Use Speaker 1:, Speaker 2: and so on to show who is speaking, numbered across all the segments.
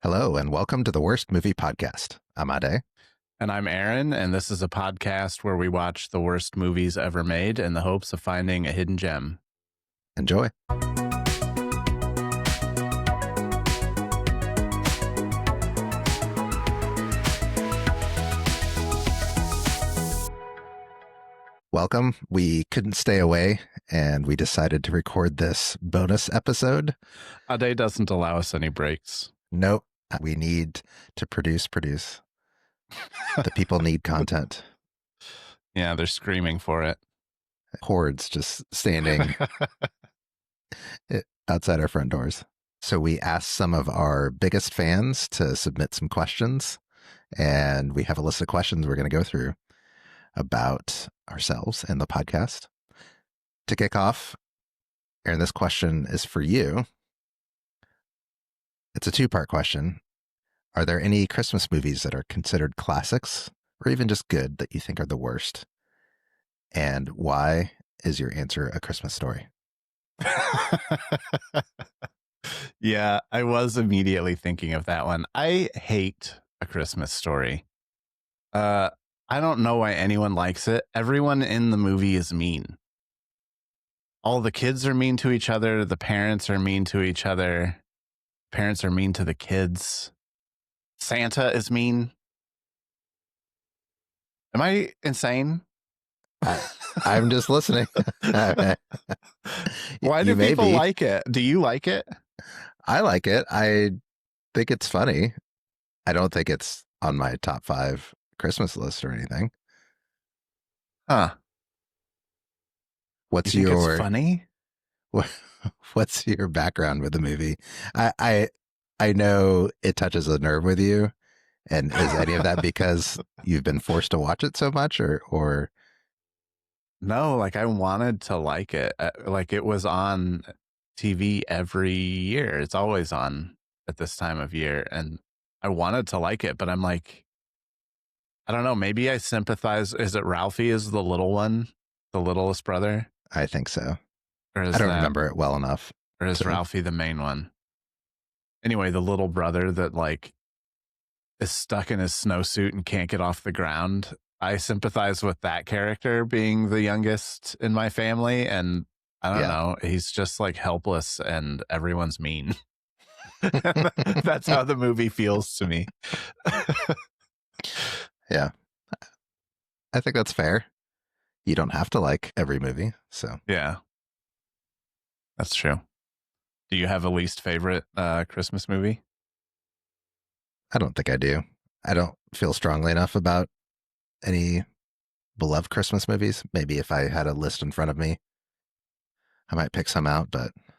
Speaker 1: Hello, and welcome to the Worst Movie Podcast. I'm Ade.
Speaker 2: And I'm Aaron, and this is a podcast where we watch the worst movies ever made in the hopes of finding a hidden gem.
Speaker 1: Enjoy. Welcome. We couldn't stay away, and we decided to record this bonus episode.
Speaker 2: Ade doesn't allow us any breaks.
Speaker 1: Nope. We need to produce. The people need content.
Speaker 2: Yeah, they're screaming for it.
Speaker 1: Hordes just standing outside our front doors. So we asked some of our biggest fans to submit some questions, and we have a list of questions we're going to go through about ourselves and the podcast. To kick off, Aaron, this question is for you. It's a two-part question. Are there any Christmas movies that are considered classics or even just good that you think are the worst? And why is your answer A Christmas Story?
Speaker 2: Yeah, I was immediately thinking of that one. I hate A Christmas Story. I don't know why anyone likes it. Everyone in the movie is mean. All the kids are mean to each other. The parents are mean to each other. Parents are mean to the kids. Santa is mean. Am I insane?
Speaker 1: I'm just listening.
Speaker 2: Why do people like it? Do you like it?
Speaker 1: I like it. I think it's funny. I don't think it's on my top 5 Christmas list or anything.
Speaker 2: Huh.
Speaker 1: What's
Speaker 2: you think
Speaker 1: your
Speaker 2: it's funny?
Speaker 1: What's your background with the movie? I know it touches a nerve with you. And is any of that because you've been forced to watch it so much or
Speaker 2: No, like I wanted to like it. Like it was on TV every year. It's always on at this time of year. And I wanted to like it, but I'm like, I don't know. Maybe I sympathize. Is it Ralphie is the little one, the littlest brother?
Speaker 1: I think so.
Speaker 2: Or
Speaker 1: I don't remember it well enough.
Speaker 2: Or is Ralphie the main one? Anyway, the little brother that like is stuck in his snowsuit and can't get off the ground. I sympathize with that character being the youngest in my family. And I don't know. He's just like helpless and everyone's mean. That's how the movie feels to me.
Speaker 1: Yeah. I think that's fair. You don't have to like every movie. So
Speaker 2: yeah, that's true. Do you have a least favorite Christmas movie?
Speaker 1: I don't think I do. I don't feel strongly enough about any beloved Christmas movies. Maybe if I had a list in front of me, I might pick some out, but yeah.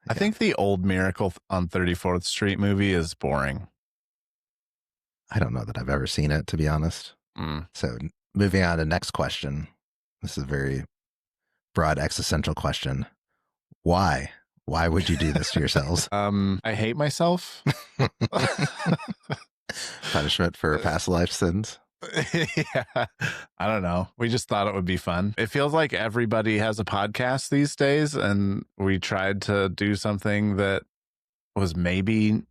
Speaker 2: I think the old Miracle on 34th Street movie is boring.
Speaker 1: I don't know that I've ever seen it, to be honest. So moving on to next question. This is a very broad existential question. Why? Why would you do this to yourselves?
Speaker 2: I hate myself.
Speaker 1: Punishment for past life sins.
Speaker 2: Yeah, I don't know. We just thought it would be fun. It feels like everybody has a podcast these days, and we tried to do something that was maybe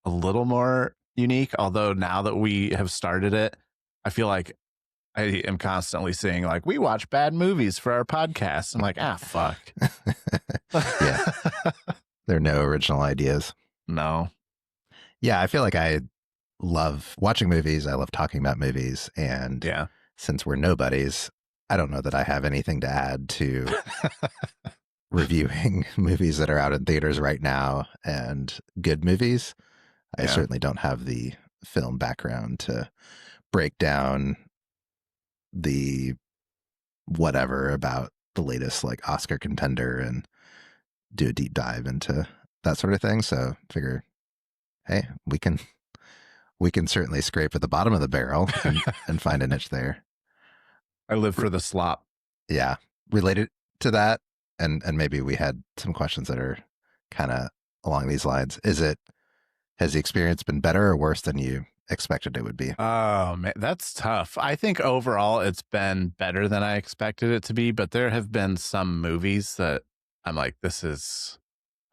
Speaker 2: a little more unique. Although now that we have started it, I feel like I am constantly saying like, we watch bad movies for our podcast. I'm like, fuck.
Speaker 1: Yeah. There are no original ideas.
Speaker 2: No.
Speaker 1: Yeah, I feel like I love watching movies. I love talking about movies. And since we're nobodies, I don't know that I have anything to add to reviewing movies that are out in theaters right now and good movies. I certainly don't have the film background to break down the whatever about the latest like Oscar contender and do a deep dive into that sort of thing. So figure, hey, we can certainly scrape at the bottom of the barrel and find a niche there.
Speaker 2: I live for the slop.
Speaker 1: Yeah. Related to that, and maybe we had some questions that are kind of along these lines. Has the experience been better or worse than you expected it would be?
Speaker 2: Oh man, that's tough. I think overall it's been better than I expected it to be, but there have been some movies that I'm like,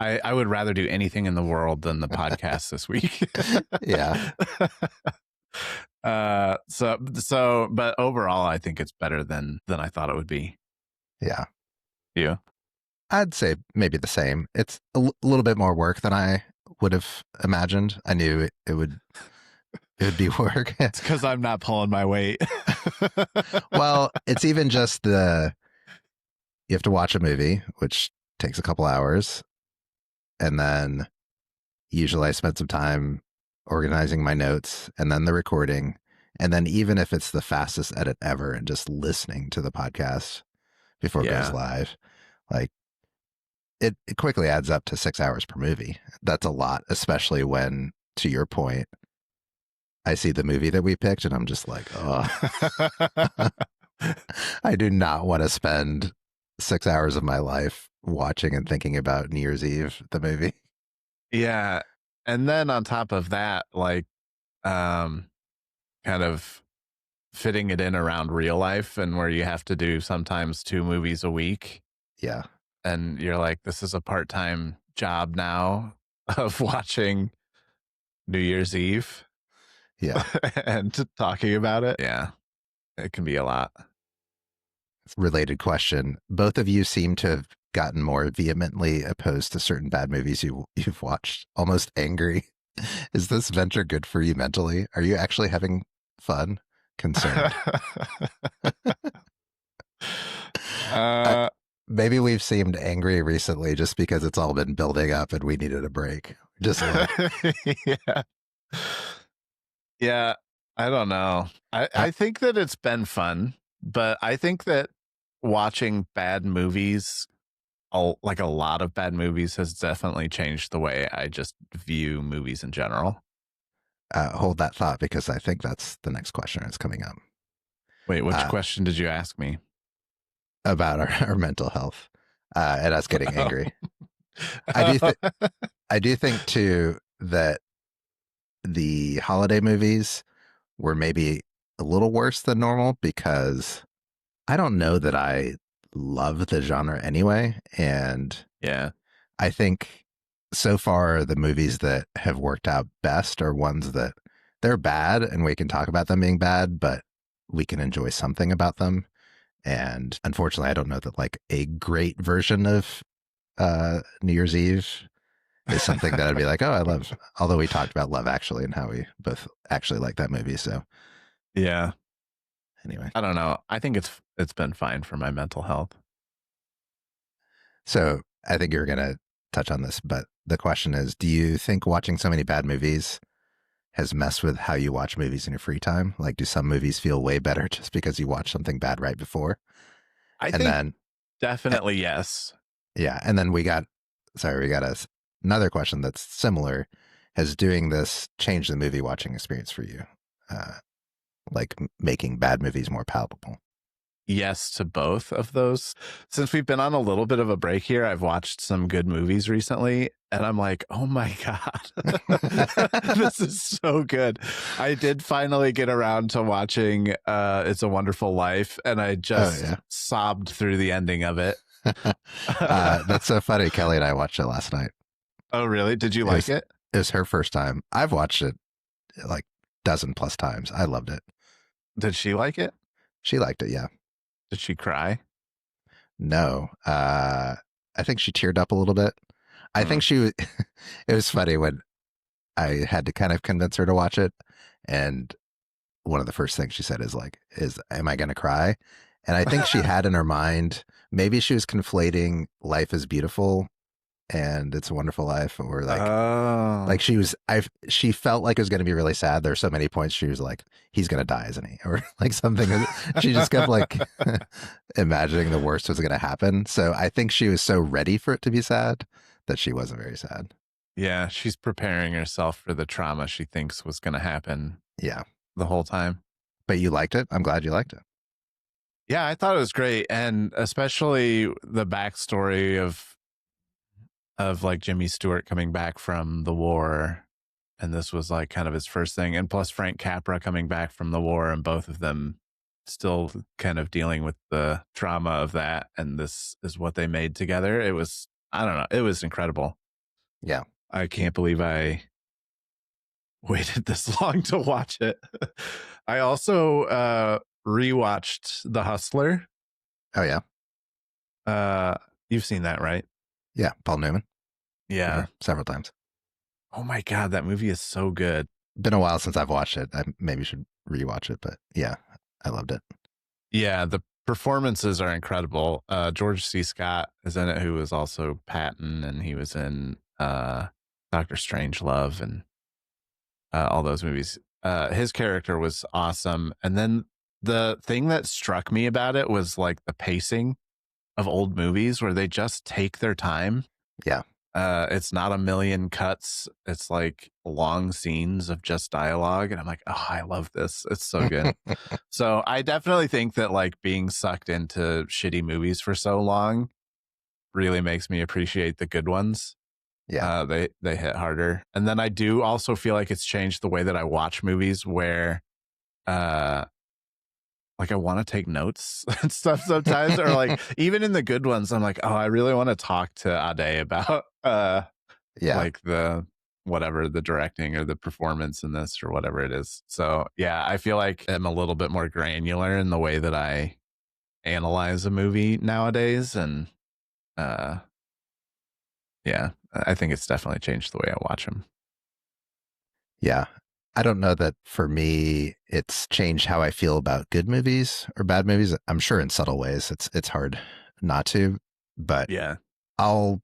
Speaker 2: I would rather do anything in the world than the podcast this week.
Speaker 1: Yeah.
Speaker 2: But overall, I think it's better than I thought it would be.
Speaker 1: Yeah.
Speaker 2: You?
Speaker 1: I'd say maybe the same. It's a little bit more work than I would have imagined. I knew it would be work.
Speaker 2: It's because I'm not pulling my weight.
Speaker 1: Well, it's even just you have to watch a movie, which takes a couple hours, and then usually I spend some time organizing my notes and then the recording. And then even if it's the fastest edit ever and just listening to the podcast before it goes live, like it quickly adds up to 6 hours per movie. That's a lot, especially when, to your point, I see the movie that we picked and I'm just like, oh, I do not want to spend 6 hours of my life watching and thinking about New Year's Eve, the movie.
Speaker 2: Yeah. And then on top of that, like, kind of fitting it in around real life and where you have to do sometimes 2 movies a week.
Speaker 1: Yeah.
Speaker 2: And you're like, this is a part-time job now of watching New Year's Eve.
Speaker 1: Yeah.
Speaker 2: And talking about it. Yeah. It can be a lot.
Speaker 1: Related question. Both of you seem to have gotten more vehemently opposed to certain bad movies you've watched, almost angry. Is this venture good for you mentally? Are you actually having fun? Concerned? Maybe we've seemed angry recently just because it's all been building up and we needed a break. Just
Speaker 2: yeah. Yeah. I don't know. I think that it's been fun, but I think that watching bad movies, like a lot of bad movies, has definitely changed the way I just view movies in general.
Speaker 1: Hold that thought because I think that's the next question that's coming up.
Speaker 2: Wait, which question did you ask me?
Speaker 1: About our mental health and us getting angry. I do think too that the holiday movies were maybe a little worse than normal because I don't know that I love the genre anyway. And
Speaker 2: yeah,
Speaker 1: I think so far the movies that have worked out best are ones that they're bad and we can talk about them being bad, but we can enjoy something about them. And unfortunately, I don't know that like a great version of New Year's Eve is something that I'd be like, oh, I love. Although we talked about Love Actually and how we both actually like that movie. So
Speaker 2: yeah.
Speaker 1: Anyway,
Speaker 2: I don't know. I think it's been fine for my mental health.
Speaker 1: So I think you're gonna touch on this, but the question is, do you think watching so many bad movies has messed with how you watch movies in your free time? Like, do some movies feel way better just because you watch something bad right before?
Speaker 2: I think definitely yes.
Speaker 1: Yeah. And then we got another question that's similar. Has doing this changed the movie watching experience for you? Like making bad movies more palatable?
Speaker 2: Yes to both of those. Since we've been on a little bit of a break here, I've watched some good movies recently and I'm like, oh my God, this is so good. I did finally get around to watching It's a Wonderful Life and I just sobbed through the ending of it.
Speaker 1: That's so funny. Kelly and I watched it last night.
Speaker 2: Oh, really? Did you like it?
Speaker 1: It was her first time. I've watched it like dozen plus times. I loved it.
Speaker 2: Did she like it?
Speaker 1: She liked it, yeah.
Speaker 2: Did she cry?
Speaker 1: No. I think she teared up a little bit. I think it was funny when I had to kind of convince her to watch it. And one of the first things she said is, am I going to cry? And I think she had in her mind, maybe she was conflating Life is Beautiful and It's a Wonderful Life, or like she felt like it was going to be really sad. There are so many points she was like, he's going to die, isn't he? Or like something. She just kept like imagining the worst was going to happen. So I think she was so ready for it to be sad that she wasn't very sad.
Speaker 2: Yeah, she's preparing herself for the trauma she thinks was going to happen.
Speaker 1: Yeah,
Speaker 2: the whole time.
Speaker 1: But you liked it. I'm glad you liked it.
Speaker 2: Yeah, I thought it was great, and especially the backstory of like Jimmy Stewart coming back from the war, and this was like kind of his first thing, and plus Frank Capra coming back from the war, and both of them still kind of dealing with the trauma of that, and this is what they made together. It was, I don't know, it was incredible.
Speaker 1: Yeah.
Speaker 2: I can't believe I waited this long to watch it. I also rewatched The Hustler.
Speaker 1: Oh yeah.
Speaker 2: Uh, you've seen that, right?
Speaker 1: Yeah. Paul Newman. For
Speaker 2: Yeah.
Speaker 1: sure. Several times.
Speaker 2: Oh my God, that movie is so good.
Speaker 1: Been a while since I've watched it. I maybe should rewatch it, but yeah, I loved it.
Speaker 2: Yeah, the performances are incredible. George C. Scott is in it, who was also Patton, and he was in Doctor Strangelove and all those movies. His character was awesome. And then the thing that struck me about it was like the pacing of old movies where they just take their time.
Speaker 1: Yeah.
Speaker 2: It's not a million cuts. It's like long scenes of just dialogue. And I'm like, oh, I love this. It's so good. So I definitely think that like being sucked into shitty movies for so long really makes me appreciate the good ones.
Speaker 1: Yeah.
Speaker 2: They hit harder. And then I do also feel like it's changed the way that I watch movies where uh like I want to take notes and stuff sometimes, or like even in the good ones, I'm like, oh, I really want to talk to Ade about
Speaker 1: Yeah.
Speaker 2: like the whatever the directing or the performance in this or whatever it is. So yeah, I feel like I'm a little bit more granular in the way that I analyze a movie nowadays. And uh yeah, I think it's definitely changed the way I watch them.
Speaker 1: Yeah. I don't know that for me it's changed how I feel about good movies or bad movies. I'm sure in subtle ways it's hard not to, but
Speaker 2: Yeah.
Speaker 1: I'll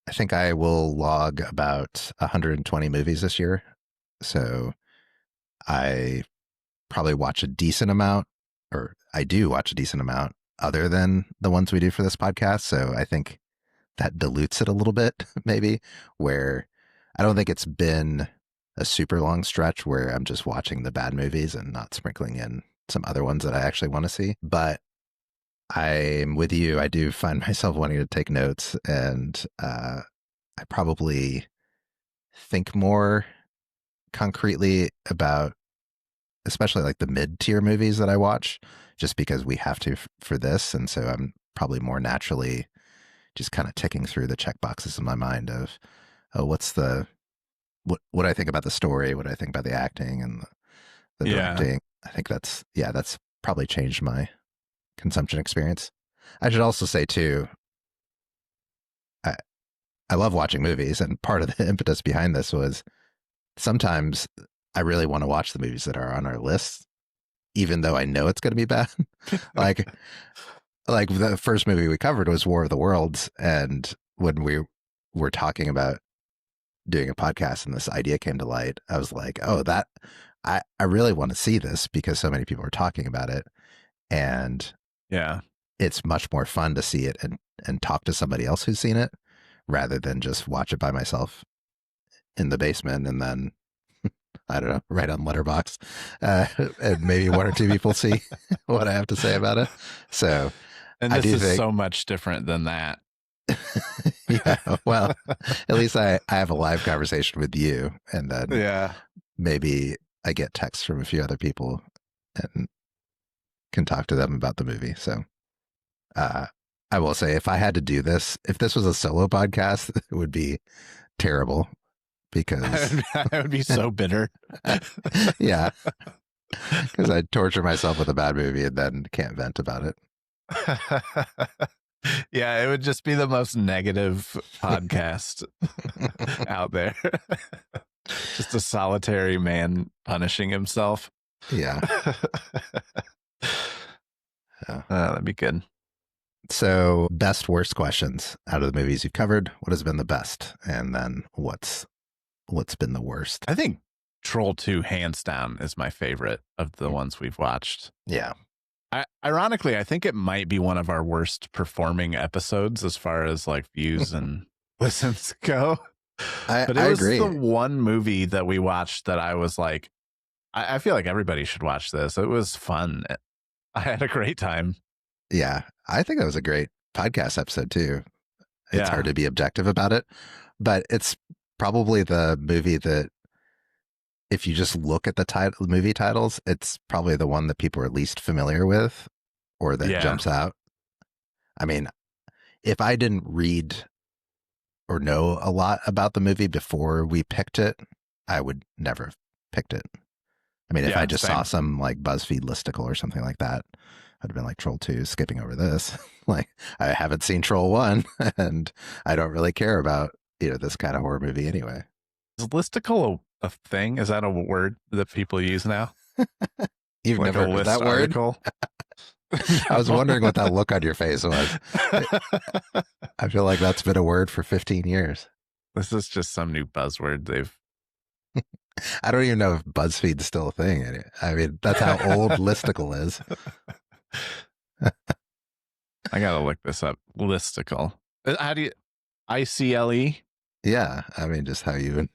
Speaker 1: I think I will log about 120 movies this year. So I probably watch a decent amount, or I do watch a decent amount other than the ones we do for this podcast. So I think that dilutes it a little bit, maybe, where I don't think it's been a super long stretch where I'm just watching the bad movies and not sprinkling in some other ones that I actually want to see. But I'm with you. I do find myself wanting to take notes, and I probably think more concretely about, especially like the mid tier movies that I watch, just because we have to for this. And so I'm probably more naturally just kind of ticking through the check boxes in my mind of, oh, what I think about the story, what I think about the acting and the
Speaker 2: Yeah.
Speaker 1: directing. I think that's probably changed my consumption experience. I should also say too, I, I love watching movies, and part of the impetus behind this was sometimes I really want to watch the movies that are on our list, even though I know it's going to be bad. like like the first movie we covered was War of the Worlds, and when we were talking about doing a podcast and this idea came to light, I was like, oh, that I really want to see this because so many people are talking about it, and
Speaker 2: Yeah.
Speaker 1: it's much more fun to see it and talk to somebody else who's seen it rather than just watch it by myself in the basement and then I don't know, write on Letterbox, and maybe one or two people see what I have to say about it. So
Speaker 2: And
Speaker 1: I
Speaker 2: this
Speaker 1: do
Speaker 2: is
Speaker 1: think,
Speaker 2: so much different than that.
Speaker 1: yeah, well, at least I have a live conversation with you, and then
Speaker 2: Yeah.
Speaker 1: maybe I get texts from a few other people and can talk to them about the movie. So uh, I will say, if I had to do this, if this was a solo podcast, it would be terrible because,
Speaker 2: I would be so bitter.
Speaker 1: yeah, because I'd torture myself with a bad movie and then can't vent about it.
Speaker 2: Yeah, it would just be the most negative podcast out there. Just a solitary man punishing himself.
Speaker 1: Yeah. Yeah.
Speaker 2: That'd be good.
Speaker 1: So, best worst questions out of the movies you've covered. What has been the best, and then what's been the worst?
Speaker 2: I think Troll 2 hands down is my favorite of the ones we've watched.
Speaker 1: Yeah.
Speaker 2: Ironically, I think it might be one of our worst performing episodes as far as like views and listens go. But it
Speaker 1: I
Speaker 2: was
Speaker 1: agree.
Speaker 2: the one movie that we watched that I was like, I feel like everybody should watch this. It was fun. I had a great time.
Speaker 1: Yeah. I think that was a great podcast episode too. It's
Speaker 2: Yeah.
Speaker 1: hard to be objective about it, but it's probably the movie that, if you just look at the movie titles, it's probably the one that people are least familiar with or that
Speaker 2: Yeah.
Speaker 1: jumps out. I mean, if I didn't read or know a lot about the movie before we picked it, I would never have picked it. I mean, if I
Speaker 2: Yeah,
Speaker 1: just saw
Speaker 2: same.
Speaker 1: some like BuzzFeed listicle or something like that, I'd have been like, Troll 2, skipping over this. Like, I haven't seen Troll 1, and I don't really care about, this kind of horror movie anyway.
Speaker 2: Is listicle a thing? Is that a word that people use now?
Speaker 1: You've
Speaker 2: Like a
Speaker 1: never heard
Speaker 2: list
Speaker 1: that word?
Speaker 2: article?
Speaker 1: I was
Speaker 2: No.
Speaker 1: wondering what that look on your face was. I feel like that's been a word for 15 years.
Speaker 2: This is just some new buzzword they've.
Speaker 1: I don't even know if BuzzFeed's still a thing. I mean, that's how old Listicle is.
Speaker 2: I gotta look this up. Listicle. How do you ICLE?
Speaker 1: Yeah, I mean, just how you.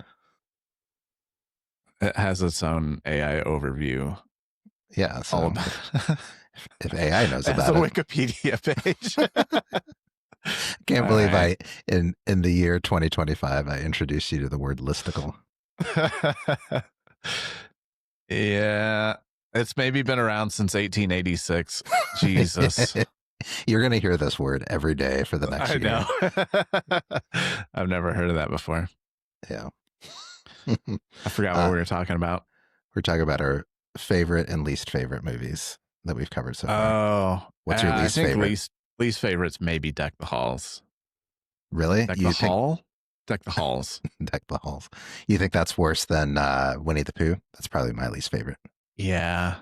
Speaker 2: It has its own AI overview.
Speaker 1: Yeah,
Speaker 2: All
Speaker 1: so
Speaker 2: about.
Speaker 1: if AI knows
Speaker 2: It has a
Speaker 1: about it,
Speaker 2: Wikipedia page.
Speaker 1: can't
Speaker 2: All
Speaker 1: believe
Speaker 2: right.
Speaker 1: in the year 2025 I introduced you to the word listicle.
Speaker 2: Yeah, it's maybe been around since 1886. Jesus.
Speaker 1: You're gonna hear this word every day for the next
Speaker 2: I know.
Speaker 1: year.
Speaker 2: I've never heard of that before.
Speaker 1: Yeah.
Speaker 2: I forgot what we were talking about.
Speaker 1: We're talking about our favorite and least favorite movies that we've covered so far.
Speaker 2: Oh,
Speaker 1: What's your
Speaker 2: I
Speaker 1: least
Speaker 2: think
Speaker 1: favorite?
Speaker 2: least favorites maybe Deck the Halls.
Speaker 1: Really?
Speaker 2: Deck the
Speaker 1: You think
Speaker 2: Hall? Deck the Halls.
Speaker 1: Deck the Halls? You think that's worse than Winnie the Pooh? That's probably my least favorite.
Speaker 2: Yeah.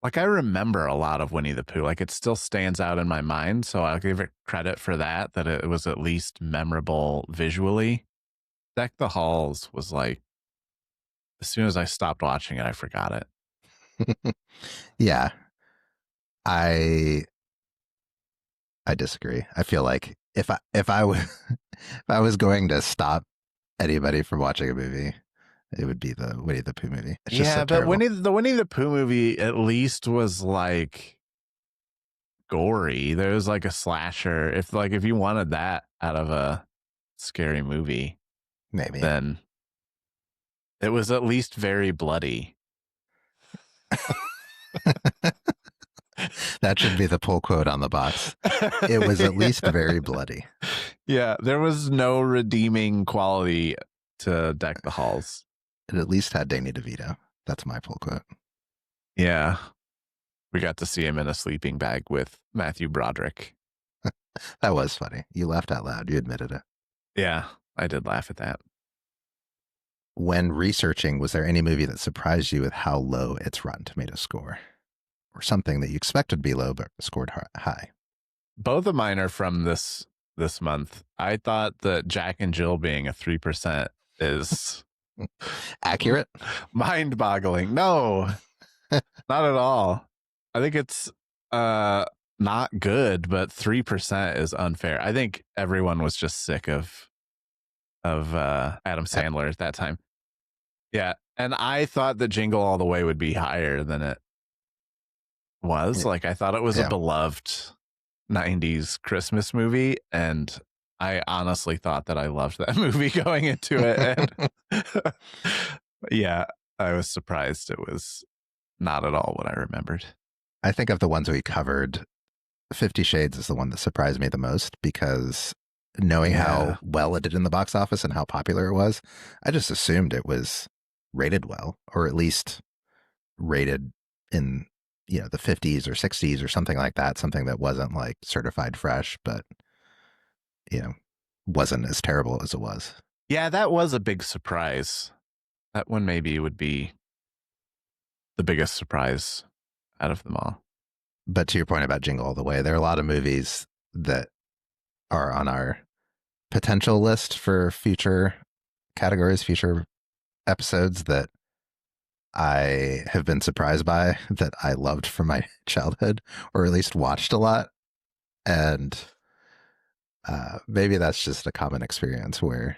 Speaker 2: Like I remember a lot of Winnie the Pooh. Like it still stands out in my mind. So I'll give it credit for that it was at least memorable visually. Deck the Halls was like, as soon as I stopped watching it, I forgot it.
Speaker 1: Yeah. I disagree. I feel like if I was going to stop anybody from watching a movie, it would be the Winnie the Pooh movie. It's just so
Speaker 2: Yeah, but
Speaker 1: terrible.
Speaker 2: the Winnie the Pooh movie at least was like gory. There was like a slasher. If you wanted that out of a scary movie,
Speaker 1: Maybe.
Speaker 2: then it was at least very bloody.
Speaker 1: That should be the pull quote on the box. It was at least very bloody.
Speaker 2: Yeah, there was no redeeming quality to Deck the Halls.
Speaker 1: It at least had Danny DeVito. That's my pull quote.
Speaker 2: Yeah. We got to see him in a sleeping bag with Matthew Broderick.
Speaker 1: That was funny. You laughed out loud. You admitted it.
Speaker 2: Yeah, I did laugh at that.
Speaker 1: When researching, was there any movie that surprised you with how low its Rotten Tomatoes score? Or something that you expected to be low but scored high?
Speaker 2: Both of mine are from this month. I thought that Jack and Jill being a 3% is
Speaker 1: accurate,
Speaker 2: mind-boggling. No, not at all. I think it's not good, but 3% is unfair. I think everyone was just sick of Adam Sandler at that time. Yeah, and I thought that Jingle All the Way would be higher than it was. Like I thought it was a beloved 90s Christmas movie, and I honestly thought that I loved that movie going into it. And yeah, I was surprised it was not at all what I remembered.
Speaker 1: I think of the ones we covered, 50 Shades is the one that surprised me the most because knowing how well it did in the box office and how popular it was, I just assumed it was rated well, or at least rated in the 50s or 60s or something like that, something that wasn't like certified fresh, but wasn't as terrible as it was.
Speaker 2: Yeah, that was a big surprise. That one maybe would be the biggest surprise out of them all.
Speaker 1: But to your point about Jingle All the Way, there are a lot of movies that are on our potential list for future categories, future episodes that I have been surprised by, that I loved from my childhood, or at least watched a lot. And maybe that's just a common experience where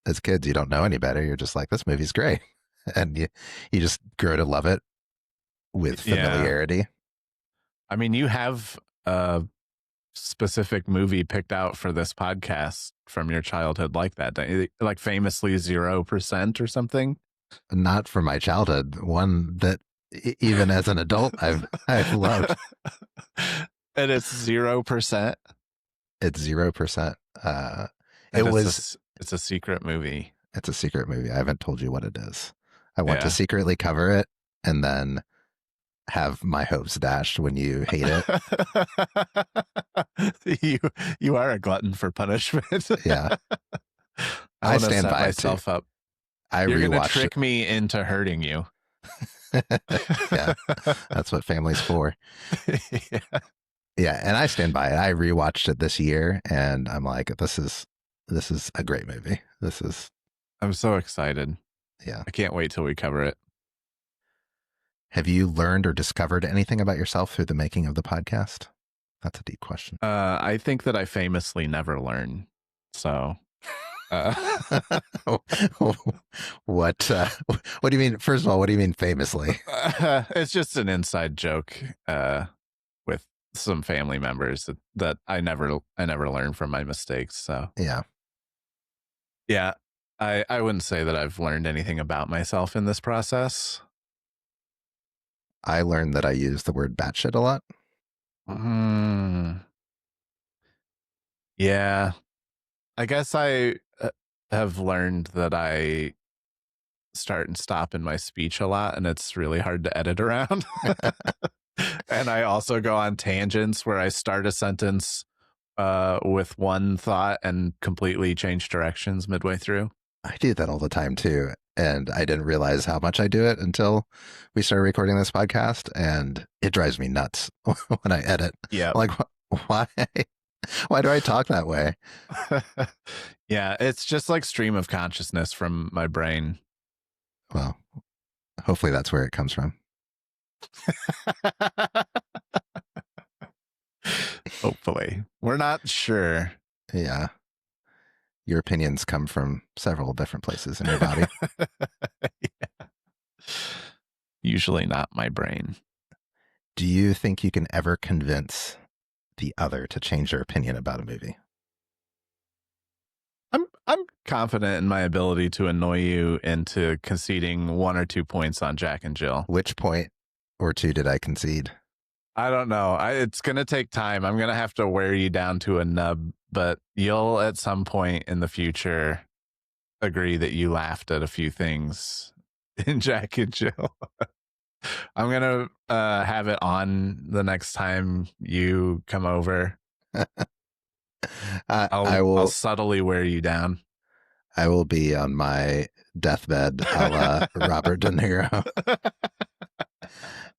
Speaker 1: as kids, you don't know any better. You're just like, this movie's great. And you just grow to love it with familiarity. Yeah.
Speaker 2: I mean, you have a specific movie picked out for this podcast from your childhood like that, don't you? Like famously 0% or something?
Speaker 1: Not from my childhood. One that even as an adult, I've loved.
Speaker 2: And it's 0%?
Speaker 1: It's 0%. It
Speaker 2: And
Speaker 1: was
Speaker 2: it's a secret movie.
Speaker 1: it's a secret movie. I haven't told you what it is. I want to
Speaker 2: Yeah.
Speaker 1: secretly cover it and then have my hopes dashed when you hate it.
Speaker 2: you you are a glutton for punishment.
Speaker 1: Yeah.
Speaker 2: I
Speaker 1: I
Speaker 2: want to
Speaker 1: stand
Speaker 2: set
Speaker 1: by it too.
Speaker 2: myself up.
Speaker 1: I
Speaker 2: You're going to
Speaker 1: rewatched
Speaker 2: trick me into hurting you.
Speaker 1: it. Yeah. That's what family's for.
Speaker 2: Yeah.
Speaker 1: Yeah, and I stand by it. I rewatched it this year and I'm like, this is a great movie. This is
Speaker 2: I'm so excited.
Speaker 1: yeah.
Speaker 2: I can't wait till we cover it.
Speaker 1: Have you learned or discovered anything about yourself through the making of the podcast? That's a deep question.
Speaker 2: I think that I famously never learn. So, uh,
Speaker 1: what do you mean? First of all, what do you mean famously?
Speaker 2: it's just an inside joke with some family members that I never learn from my mistakes. So,
Speaker 1: Yeah,
Speaker 2: yeah, I wouldn't say that I've learned anything about myself in this process.
Speaker 1: I learned that I use the word batshit a lot.
Speaker 2: Mm, yeah, I guess I have learned that I start and stop in my speech a lot, and it's really hard to edit around. And I also go on tangents where I start a sentence with one thought and completely change directions midway through.
Speaker 1: I do that all the time too, and I didn't realize how much I do it until we started recording this podcast, and it drives me nuts when I edit.
Speaker 2: Yeah.
Speaker 1: Like, why? Why do I talk that way?
Speaker 2: Yeah, it's just like stream of consciousness from my brain.
Speaker 1: Well, hopefully that's where it comes from.
Speaker 2: Hopefully. We're not sure.
Speaker 1: Yeah. Your opinions come from several different places in your body.
Speaker 2: Yeah. Usually not my brain.
Speaker 1: Do you think you can ever convince the other to change their opinion about a movie?
Speaker 2: I'm confident in my ability to annoy you into conceding 1 or 2 points on Jack and Jill.
Speaker 1: Which point or two did I concede?
Speaker 2: I don't know. It's going to take time. I'm going to have to wear you down to a nub, but you'll at some point in the future agree that you laughed at a few things in Jack and Jill. I'm going to have it on the next time you come over. I'll subtly wear you down.
Speaker 1: I will be on my deathbed a la Robert De Niro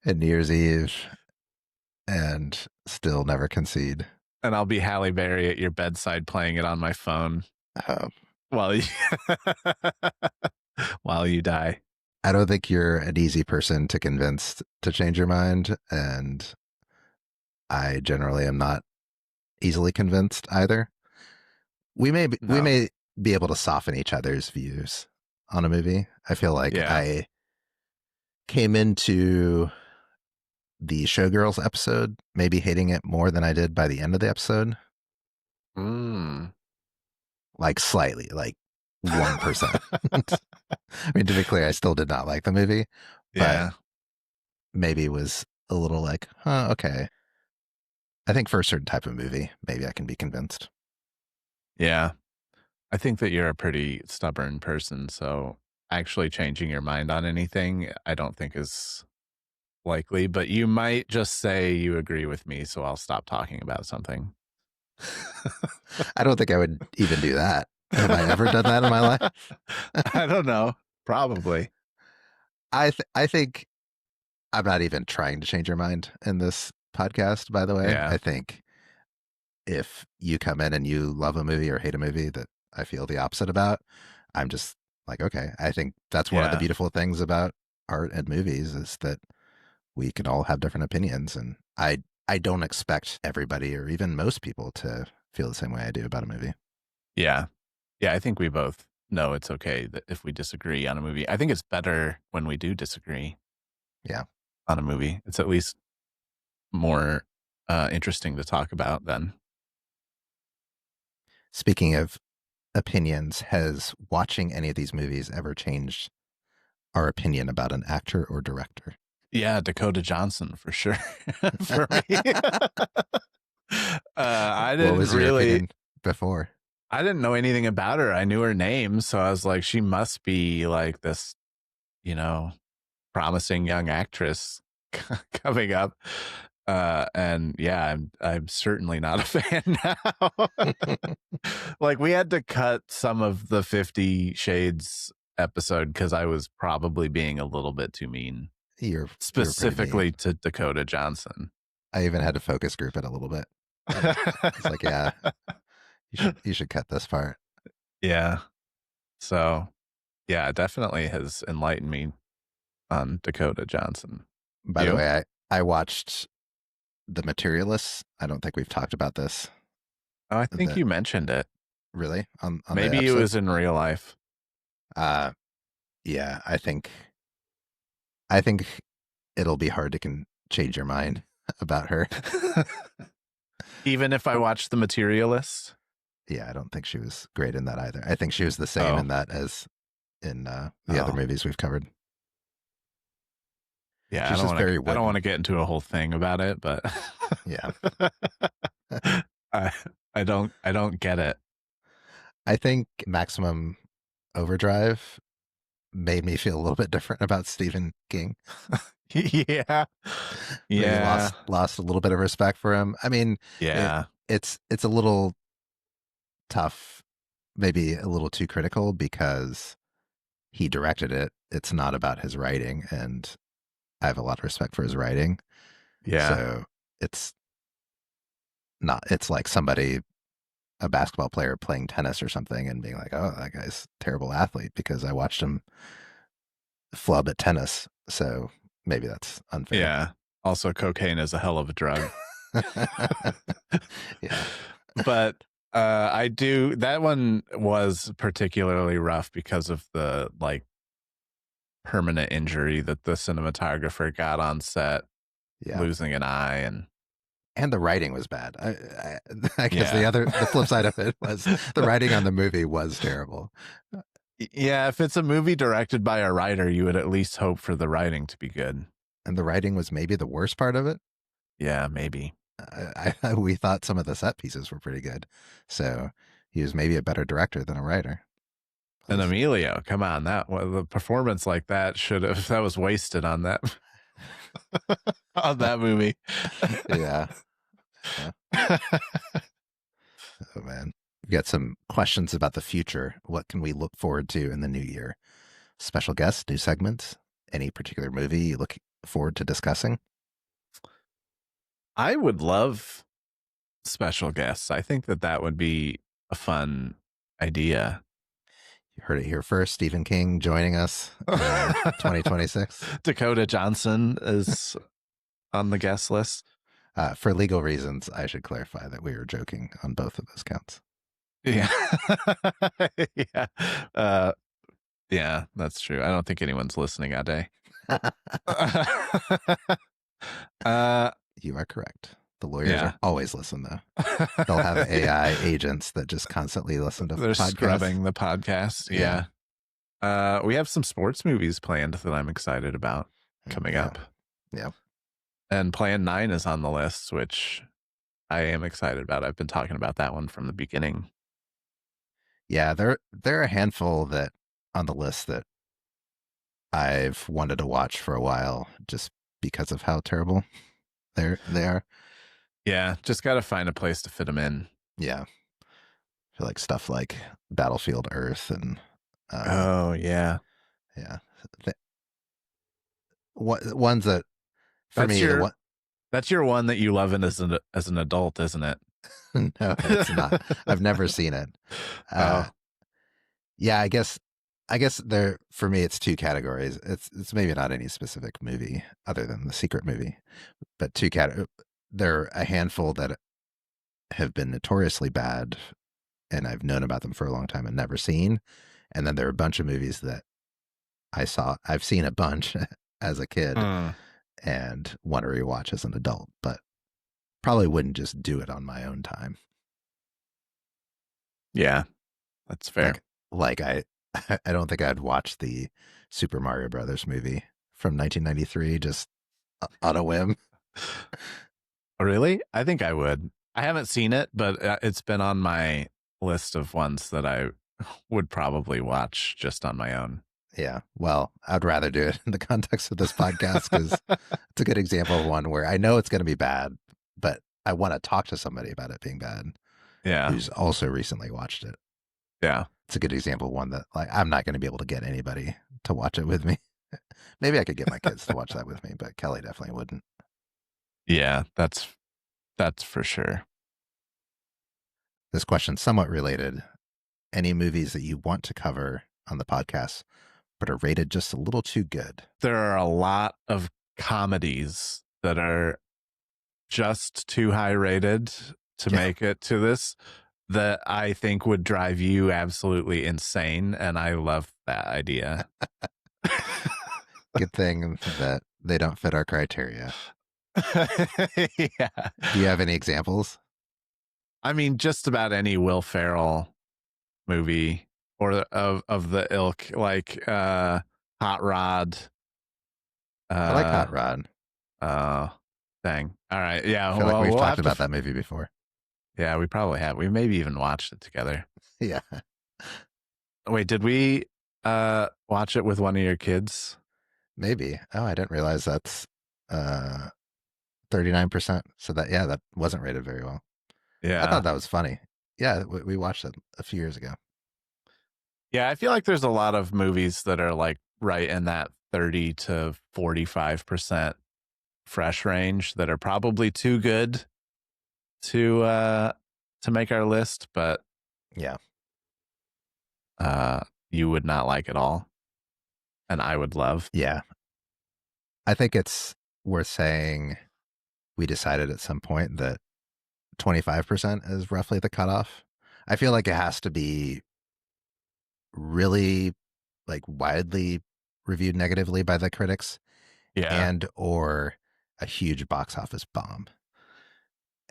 Speaker 1: at New Year's Eve and still never concede.
Speaker 2: And I'll be Halle Berry at your bedside playing it on my phone while you while you die.
Speaker 1: I don't think you're an easy person to convince to change your mind, and I generally am not easily convinced either. We may be able to soften each other's views on a movie. I feel like I came into the Showgirls episode maybe hating it more than I did by the end of the episode. Like slightly, like 1%. I mean, to be clear, I still did not like the movie, but maybe it was a little like, okay. I think for a certain type of movie, maybe I can be convinced.
Speaker 2: Yeah. I think that you're a pretty stubborn person, so actually changing your mind on anything, I don't think is likely, but you might just say you agree with me, so I'll stop talking about something.
Speaker 1: I don't think I would even do that. Have I ever done that in my life?
Speaker 2: I don't know. Probably.
Speaker 1: I think I'm not even trying to change your mind in this podcast, by the way.
Speaker 2: Yeah.
Speaker 1: I think if you come in and you love a movie or hate a movie that I feel the opposite about, I'm just like, okay. I think that's one of the beautiful things about art and movies is that we can all have different opinions. And I don't expect everybody or even most people to feel the same way I do about a movie.
Speaker 2: Yeah. Yeah, I think we both know it's okay that if we disagree on a movie. I think it's better when we do disagree.
Speaker 1: Yeah.
Speaker 2: On a movie. It's at least more interesting to talk about then.
Speaker 1: Speaking of opinions, has watching any of these movies ever changed our opinion about an actor or director?
Speaker 2: Yeah, Dakota Johnson for sure. For me. I didn't
Speaker 1: what was your
Speaker 2: really
Speaker 1: opinion before?
Speaker 2: I didn't know anything about her. I knew her name, so I was like, she must be like this, you know, promising young actress coming up. And yeah, I'm certainly not a fan now. Like, we had to cut some of the 50 Shades episode because I was probably being a little bit too mean,
Speaker 1: You're pretty
Speaker 2: specifically
Speaker 1: mean.
Speaker 2: to Dakota Johnson.
Speaker 1: I even had to focus group it a little bit. It's like, yeah, you should cut this part.
Speaker 2: Yeah. So yeah, it definitely has enlightened me on Dakota Johnson.
Speaker 1: By the
Speaker 2: You?
Speaker 1: way, I watched The Materialists. I don't think we've talked about this.
Speaker 2: Oh, I think
Speaker 1: The
Speaker 2: you mentioned it.
Speaker 1: Really on the
Speaker 2: Maybe it
Speaker 1: episode.
Speaker 2: was in real life.
Speaker 1: Uh, yeah, I think it'll be hard to change your mind about her.
Speaker 2: Even if I watched The Materialist.
Speaker 1: Yeah, I don't think she was great in that either. I think she was the same
Speaker 2: Oh,
Speaker 1: in that as in the other
Speaker 2: oh,
Speaker 1: movies we've covered.
Speaker 2: yeah.
Speaker 1: She's just very
Speaker 2: I don't want
Speaker 1: wooden.
Speaker 2: to get into a whole thing about it, but
Speaker 1: Yeah.
Speaker 2: I, I don't get it.
Speaker 1: I think Maximum Overdrive made me feel a little bit different about Stephen King.
Speaker 2: Yeah,
Speaker 1: Maybe
Speaker 2: yeah,
Speaker 1: lost a little bit of respect for him. I mean, it
Speaker 2: yeah,
Speaker 1: it's a little tough, maybe a little too critical because he directed it. It's not about his writing, and I have a lot of respect for his writing.
Speaker 2: yeah,
Speaker 1: So it's not. It's like somebody, a basketball player playing tennis or something, and being like, "Oh, that guy's a terrible athlete," because I watched him flub at tennis. So maybe that's unfair.
Speaker 2: yeah. Also, cocaine is a hell of a drug.
Speaker 1: Yeah.
Speaker 2: But I do, that one was particularly rough because of the like permanent injury that the cinematographer got on set,
Speaker 1: Yeah.
Speaker 2: losing an eye. And
Speaker 1: And the writing was bad. I guess
Speaker 2: yeah,
Speaker 1: the flip side of it was the writing on the movie was terrible.
Speaker 2: yeah, if it's a movie directed by a writer, you would at least hope for the writing to be good.
Speaker 1: And the writing was maybe the worst part of it.
Speaker 2: Yeah, maybe.
Speaker 1: We thought some of the set pieces were pretty good, so he was maybe a better director than a writer.
Speaker 2: And
Speaker 1: We'll see.
Speaker 2: Emilio, come on, the performance like that should have, that was wasted on that on that movie.
Speaker 1: Yeah, yeah. Oh man, we got some questions about the future. What can we look forward to in the new year? Special guests, new segments, any particular movie you look forward to discussing?
Speaker 2: I would love special guests. I think that that would be a fun idea.
Speaker 1: You heard it here first. Stephen King joining us in 2026.
Speaker 2: Dakota Johnson is on the guest list.
Speaker 1: For legal reasons, I should clarify that we were joking on both of those counts.
Speaker 2: Yeah. Yeah. Yeah, that's true. I don't think anyone's listening, Ade. uh,
Speaker 1: You are correct. The lawyers
Speaker 2: yeah.
Speaker 1: are always listen though. They'll have AI agents that just constantly listen to
Speaker 2: They're
Speaker 1: podcasts.
Speaker 2: scrubbing the podcast. Yeah. We have some sports movies planned that I'm excited about coming up.
Speaker 1: Yeah.
Speaker 2: And Plan 9 is on the list, which I am excited about. I've been talking about that one from the beginning.
Speaker 1: Yeah, there are a handful that on the list that I've wanted to watch for a while just because of how terrible they are.
Speaker 2: Yeah, just got to find a place to fit them in.
Speaker 1: Yeah. I feel like stuff like Battlefield Earth and
Speaker 2: Oh, yeah.
Speaker 1: yeah. Ones that for
Speaker 2: That's
Speaker 1: me the
Speaker 2: your
Speaker 1: one
Speaker 2: that's your one that you love as an adult, isn't it?
Speaker 1: no, it's not. I've never seen it.
Speaker 2: Oh,
Speaker 1: Yeah, I guess there for me it's two categories. It's maybe not any specific movie other than the secret movie, but there are a handful that have been notoriously bad and I've known about them for a long time and never seen. And then there are a bunch of movies that I've seen a bunch as a kid
Speaker 2: hmm.
Speaker 1: and want to rewatch as an adult, but probably wouldn't just do it on my own time.
Speaker 2: Yeah, that's fair.
Speaker 1: Like I don't think I'd watch the Super Mario Brothers movie from 1993 just on a whim.
Speaker 2: Really? I think I would. I haven't seen it, but it's been on my list of ones that I would probably watch just on my own.
Speaker 1: Yeah. Well, I'd rather do it in the context of this podcast because it's a good example of one where I know it's going to be bad, but I want to talk to somebody about it being bad
Speaker 2: Yeah.
Speaker 1: who's also recently watched it.
Speaker 2: Yeah.
Speaker 1: It's a good example of one that like I'm not going to be able to get anybody to watch it with me. Maybe I could get my kids to watch that with me, but Kelly definitely wouldn't.
Speaker 2: Yeah, that's for sure.
Speaker 1: This question's somewhat related. Any movies that you want to cover on the podcast but are rated just a little too good?
Speaker 2: There are a lot of comedies that are just too high rated to make it to this that I think would drive you absolutely insane. And I love that idea.
Speaker 1: Good thing that they don't fit our criteria.
Speaker 2: Yeah.
Speaker 1: Do you have any examples?
Speaker 2: I mean, just about any Will Ferrell movie or of the ilk, like Hot Rod.
Speaker 1: I like Hot Rod.
Speaker 2: Dang. All right. Yeah.
Speaker 1: I feel like
Speaker 2: Well,
Speaker 1: we've
Speaker 2: we'll
Speaker 1: talked
Speaker 2: have to.
Speaker 1: about that movie before.
Speaker 2: Yeah, we probably have. We maybe even watched it together.
Speaker 1: Yeah.
Speaker 2: Wait, did we watch it with one of your kids?
Speaker 1: Maybe. Oh, I didn't realize that's 39%. So that wasn't rated very well. I
Speaker 2: Yeah.
Speaker 1: thought that was funny. Yeah, we watched it a few years ago.
Speaker 2: Yeah, I feel like there's a lot of movies that are like right in that 30 to 45% fresh range that are probably too good to make our list, but
Speaker 1: Yeah.
Speaker 2: you would not like at all. And I would love.
Speaker 1: Yeah. I think it's worth saying we decided at some point that 25% is roughly the cutoff. I feel like it has to be really like widely reviewed negatively by the critics
Speaker 2: Yeah.
Speaker 1: and or a huge box office bomb.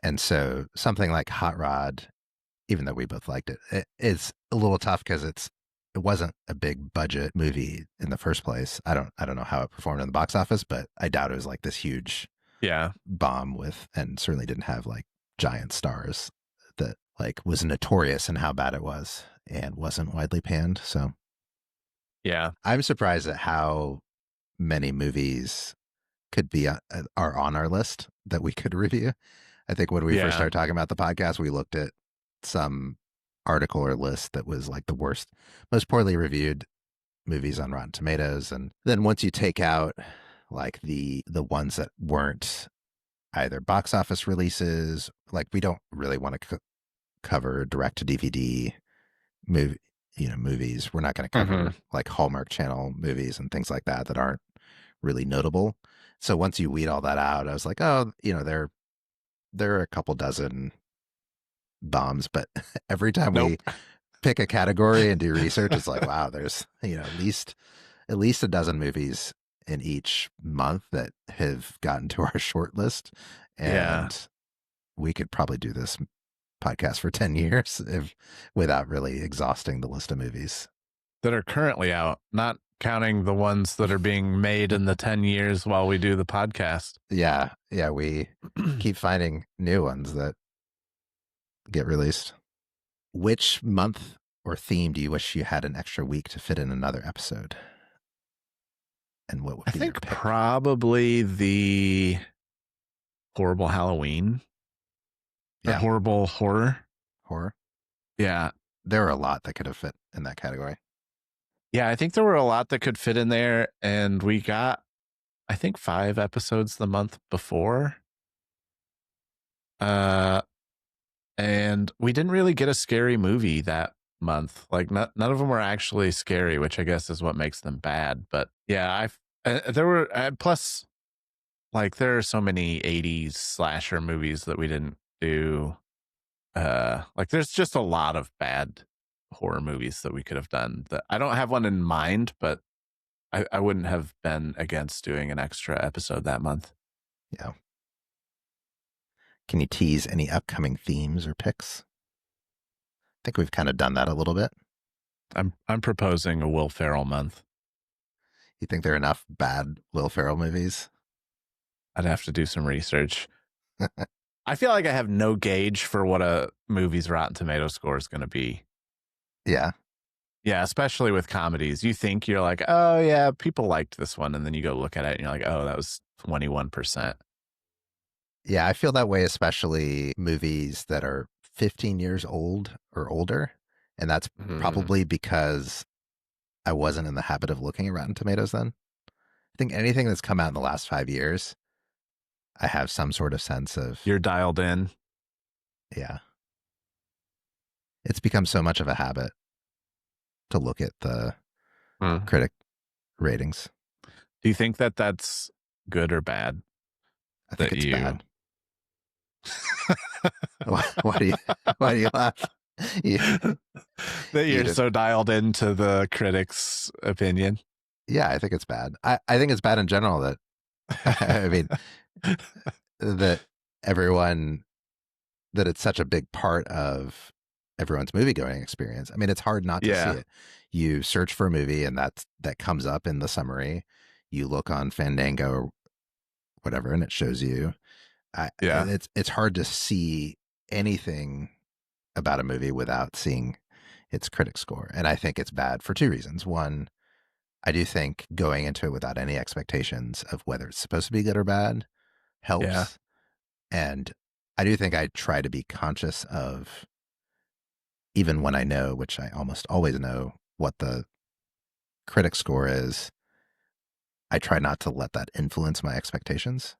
Speaker 1: And so something like Hot Rod, even though we both liked it's a little tough because it wasn't a big budget movie in the first place. I don't know how it performed in the box office, but I doubt it was like this huge
Speaker 2: Yeah.
Speaker 1: bomb with, and certainly didn't have like giant stars that like was notorious in how bad it was and wasn't widely panned. So
Speaker 2: Yeah.
Speaker 1: I'm surprised at how many movies could be are on our list that we could review. I think when we first started talking about the podcast, we looked at some article or list that was like the worst, most poorly reviewed movies on Rotten Tomatoes. And then once you take out like the ones that weren't either box office releases, like we don't really want to cover direct to DVD movie, movies. We're not going to cover like Hallmark Channel movies and things like that that aren't really notable. So once you weed all that out, I was like, oh, there are a couple dozen bombs, but every time we pick a category and do research, it's like, wow, there's at least a dozen movies in each month that have gotten to our short list. And we could probably do this podcast for 10 years without really exhausting the list of movies
Speaker 2: that are currently out, not counting the ones that are being made in the 10 years while we do the podcast.
Speaker 1: Yeah. We keep finding new ones that get released. Which month or theme do you wish you had an extra week to fit in another episode? And what would be your pick?
Speaker 2: Probably the horrible Halloween. The horrible horror. Yeah.
Speaker 1: There were a lot that could have fit in that category.
Speaker 2: Yeah, I think there were a lot that could fit in there. And we got, I think, 5 episodes the month before. And we didn't really get a scary movie that month. Like none of them were actually scary, which I guess is what makes them bad. But yeah, there were plus like there are so many 80s slasher movies that we didn't do. Like there's just a lot of bad horror movies that we could have done. That I don't have one in mind, but I wouldn't have been against doing an extra episode that month.
Speaker 1: Yeah. Can you tease any upcoming themes or picks? I think we've kind of done that a little bit.
Speaker 2: I'm proposing a Will Ferrell month.
Speaker 1: You think there are enough bad Will Ferrell movies?
Speaker 2: I'd have to do some research. I feel like I have no gauge for what a movie's Rotten Tomato score is going to be.
Speaker 1: Yeah.
Speaker 2: Yeah, especially with comedies. You think you're like, oh, yeah, people liked this one. And then you go look at it and you're like, oh, that was 21%.
Speaker 1: Yeah, I feel that way, especially movies that are 15 years old or older. And that's probably because I wasn't in the habit of looking at Rotten Tomatoes then. I think anything that's come out in the last 5 years, I have some sort of sense of,
Speaker 2: You're dialed in.
Speaker 1: yeah. It's become so much of a habit to look at the critic ratings.
Speaker 2: Do you think that that's good or bad?
Speaker 1: I think
Speaker 2: That
Speaker 1: it's
Speaker 2: you
Speaker 1: bad. Why do you laugh?
Speaker 2: That you're so dialed into the critics' opinion?
Speaker 1: Yeah, I think it's bad. I think it's bad in general that I mean that everyone that it's such a big part of everyone's movie going experience. I mean, it's hard not to see it. You search for a movie and that comes up in the summary. You look on Fandango or whatever, and it shows you. It's hard to see anything about a movie without seeing its critic score, and I think it's bad for two reasons. One, I do think going into it without any expectations of whether it's supposed to be good or bad helps. And I do think I try to be conscious of, even when I know, which I almost always know, what the critic score is, I try not to let that influence my expectations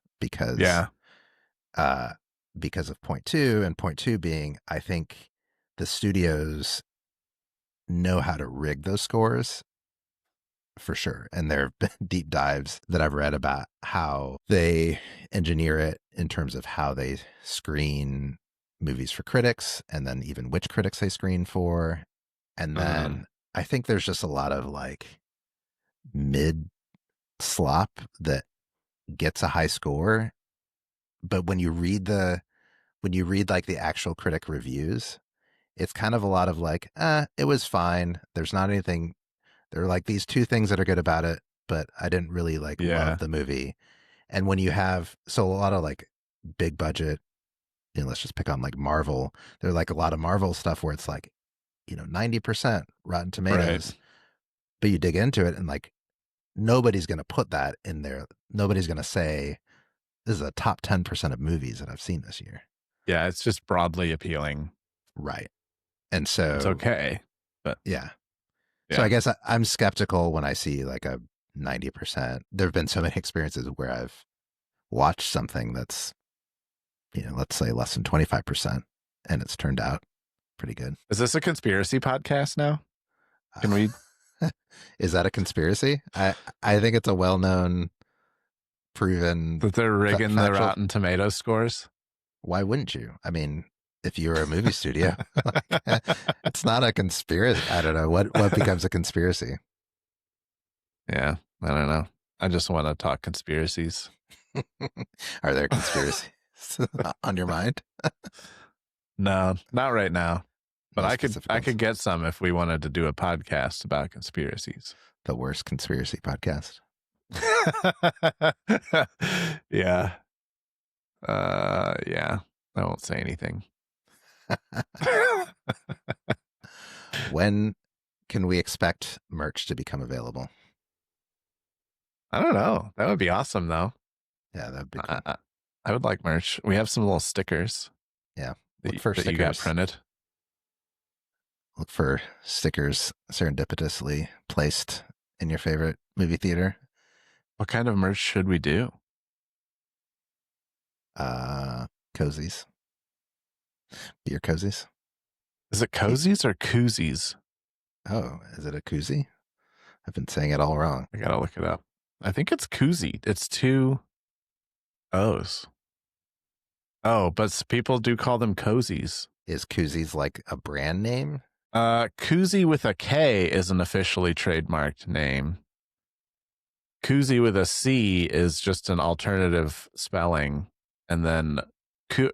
Speaker 1: uh, because of point two, and point two being, I think the studios know how to rig those scores for sure. And there have been deep dives that I've read about how they engineer it in terms of how they screen movies for critics, and then even which critics they screen for. And then I think there's just a lot of like mid slop that gets a high score. But when you read like the actual critic reviews, it's kind of a lot of like, it was fine. There's not anything. There are like these two things that are good about it, but I didn't really like love the movie. And when you have, so a lot of like big budget, let's just pick on like Marvel. There are like a lot of Marvel stuff where it's like, 90% Rotten Tomatoes, but you dig into it and like nobody's going to put that in there. Nobody's going to say, this is a top 10% of movies that I've seen this year.
Speaker 2: Yeah, it's just broadly appealing.
Speaker 1: Right. And so
Speaker 2: it's okay. But
Speaker 1: yeah. So I guess I'm skeptical when I see like a 90%. There have been so many experiences where I've watched something that's, let's say less than 25%, and it's turned out pretty good.
Speaker 2: Is this a conspiracy podcast now? Can we?
Speaker 1: Is that a conspiracy? I think it's a well-known, proven
Speaker 2: that they're rigging the Rotten Tomato scores.
Speaker 1: Why wouldn't you? I mean, if you were a movie studio, it's not a conspiracy. I don't know what becomes a conspiracy.
Speaker 2: Yeah, I don't know. I just want to talk conspiracies.
Speaker 1: Are there conspiracies on your mind?
Speaker 2: No, not right now. But I could get some if we wanted to do a podcast about conspiracies.
Speaker 1: The worst conspiracy podcast.
Speaker 2: Yeah. Yeah. I won't say anything.
Speaker 1: When can we expect merch to become available?
Speaker 2: I don't know. That would be awesome, though.
Speaker 1: Yeah, that'd be cool.
Speaker 2: I would like merch. We have some little stickers.
Speaker 1: Yeah.
Speaker 2: Look for stickers. You got printed.
Speaker 1: Look for stickers serendipitously placed in your favorite movie theater.
Speaker 2: What kind of merch should we do?
Speaker 1: Cozies. Beer cozies.
Speaker 2: Is it cozies or koozies?
Speaker 1: Oh, is it a koozie? I've been saying it all wrong.
Speaker 2: I gotta look it up. I think it's koozie. It's two O's. Oh, but people do call them cozies.
Speaker 1: Is koozies like a brand name?
Speaker 2: Koozie with a K is an officially trademarked name. Koozie with a C is just an alternative spelling. And then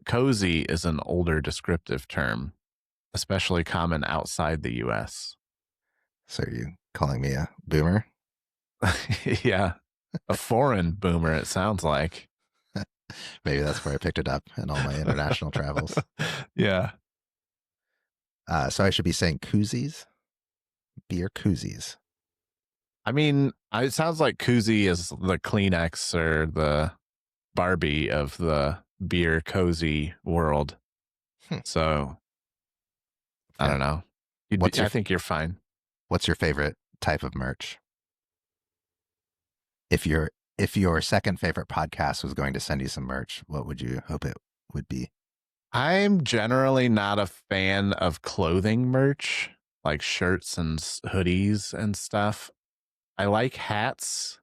Speaker 2: cozy is an older descriptive term, especially common outside the U.S.
Speaker 1: So are you calling me a boomer?
Speaker 2: Yeah. A foreign boomer, it sounds like.
Speaker 1: Maybe that's where I picked it up in all my international travels.
Speaker 2: Yeah.
Speaker 1: So I should be saying koozies, beer koozies.
Speaker 2: I mean, it sounds like koozie is the Kleenex or the Barbie of the beer cozy world.
Speaker 1: Hmm.
Speaker 2: So I
Speaker 1: Yeah.
Speaker 2: don't know.
Speaker 1: What's your
Speaker 2: I think you're fine.
Speaker 1: What's your favorite type of merch? If your second favorite podcast was going to send you some merch, what would you hope it would be?
Speaker 2: I'm generally not a fan of clothing merch, like shirts and hoodies and stuff. I like hats.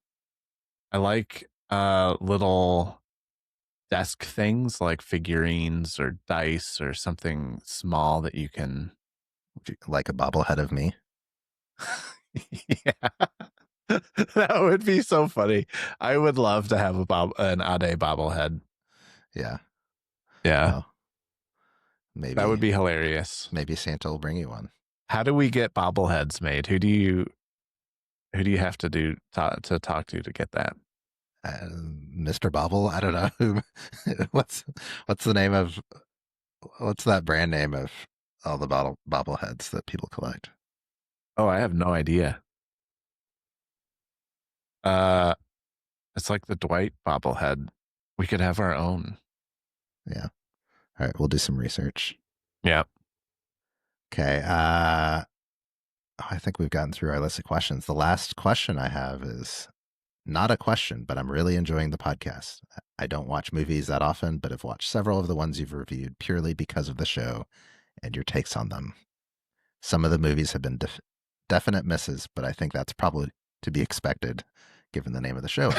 Speaker 2: I like little desk things like figurines or dice or something small that you can.
Speaker 1: Like a bobblehead of me?
Speaker 2: Yeah. That would be so funny. I would love to have an Ade bobblehead.
Speaker 1: Yeah.
Speaker 2: Yeah.
Speaker 1: Well,
Speaker 2: That would
Speaker 1: maybe
Speaker 2: be hilarious.
Speaker 1: maybe Santa will bring you one.
Speaker 2: How do we get bobbleheads made? Who do you have to talk to get that?
Speaker 1: Mr. Bobble. I don't know. what's what's the name of what's that brand name of all the bobbleheads that people collect?
Speaker 2: Oh, I have no idea. Uh it's like the Dwight bobblehead. We could have our own.
Speaker 1: Yeah. All right, we'll do some research.
Speaker 2: Yeah.
Speaker 1: Okay. I think we've gotten through our list of questions. The last question I have is not a question, but I'm really enjoying the podcast. I don't watch movies that often, but have watched several of the ones you've reviewed purely because of the show and your takes on them. Some of the movies have been definite misses, but I think that's probably to be expected given the name of the show.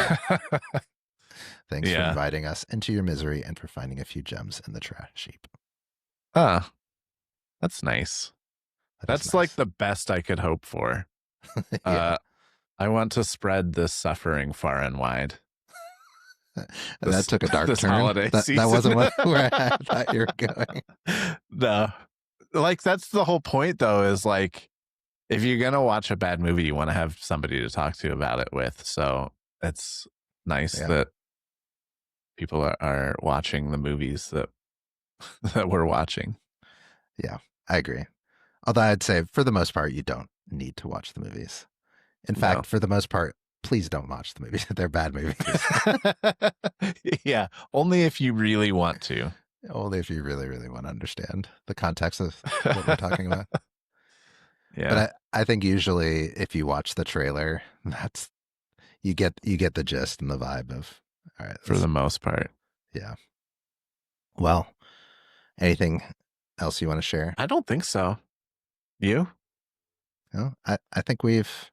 Speaker 1: Thanks for
Speaker 2: Yeah.
Speaker 1: inviting us into your misery and for finding a few gems in the trash heap.
Speaker 2: That's nice.
Speaker 1: That is
Speaker 2: That's like
Speaker 1: nice.
Speaker 2: the best I could hope for.
Speaker 1: Yeah.
Speaker 2: I want to spread this suffering far and wide.
Speaker 1: That took a dark
Speaker 2: This
Speaker 1: turn.
Speaker 2: holiday
Speaker 1: That
Speaker 2: season.
Speaker 1: wasn't where I thought you were going.
Speaker 2: No. Like that's the whole point though, is like if you're gonna watch a bad movie, you want to have somebody to talk to about it with. So it's nice
Speaker 1: Yeah.
Speaker 2: that people are watching the movies that that we're watching.
Speaker 1: Yeah, I agree. Although I'd say for the most part, you don't need to watch the movies. In
Speaker 2: No.
Speaker 1: fact, for the most part, please don't watch the movies. They're bad movies.
Speaker 2: Yeah, only if you really want to.
Speaker 1: Only if you really, really want to understand the context of what we're talking about.
Speaker 2: Yeah,
Speaker 1: But I think usually if you watch the trailer, that's you get the gist and the vibe of all right.
Speaker 2: for the most part.
Speaker 1: Yeah. Well, anything else you want to share?
Speaker 2: I don't think so. You?
Speaker 1: No, I think we've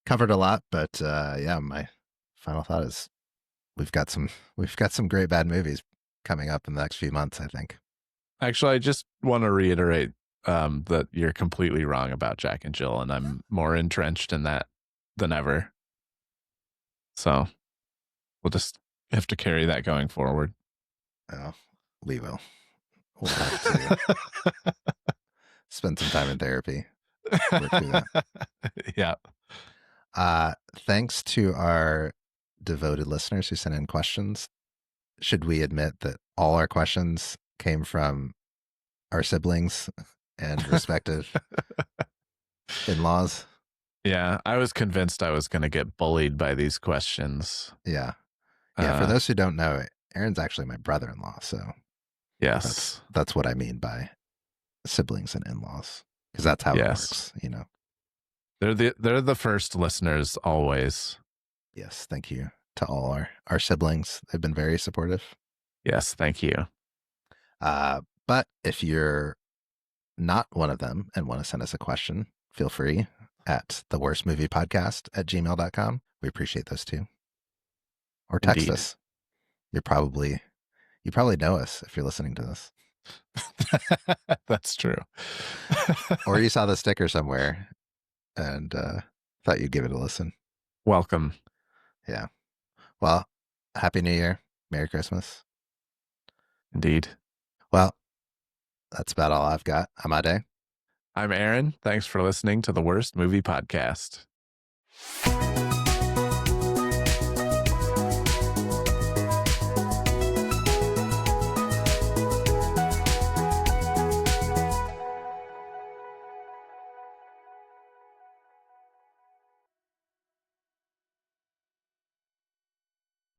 Speaker 1: covered a lot, but yeah, my final thought is we've got some great bad movies coming up in the next few months, I think.
Speaker 2: Actually, I just want to reiterate that you're completely wrong about Jack and Jill, and I'm more entrenched in that than ever. So we'll just have to carry that going forward.
Speaker 1: Oh, we will. We'll have to spend some time in therapy. Work through that.
Speaker 2: Yeah.
Speaker 1: Thanks to our devoted listeners who sent in questions. Should we admit that all our questions came from our siblings and respective in-laws?
Speaker 2: Yeah, I was convinced I was going to get bullied by these questions.
Speaker 1: Yeah. Yeah, for those who don't know, Aaron's actually my brother-in-law, so
Speaker 2: yes,
Speaker 1: that's what I mean by siblings and in-laws, because that's how it works, you know.
Speaker 2: They're the first listeners always.
Speaker 1: Yes, thank you to all our siblings. They've been very supportive.
Speaker 2: Yes, thank you.
Speaker 1: But if you're not one of them and want to send us a question, feel free at theworstmoviepodcast@gmail.com. We appreciate those too. Or text
Speaker 2: Indeed.
Speaker 1: us. You probably know us if you're listening to this.
Speaker 2: That's true.
Speaker 1: Or you saw the sticker somewhere and thought you'd give it a listen.
Speaker 2: Welcome.
Speaker 1: Yeah. Well, Happy New Year. Merry Christmas.
Speaker 2: Indeed.
Speaker 1: Well, that's about all I've got. I'm Ade.
Speaker 2: I'm Aaron. Thanks for listening to the Worst Movie Podcast.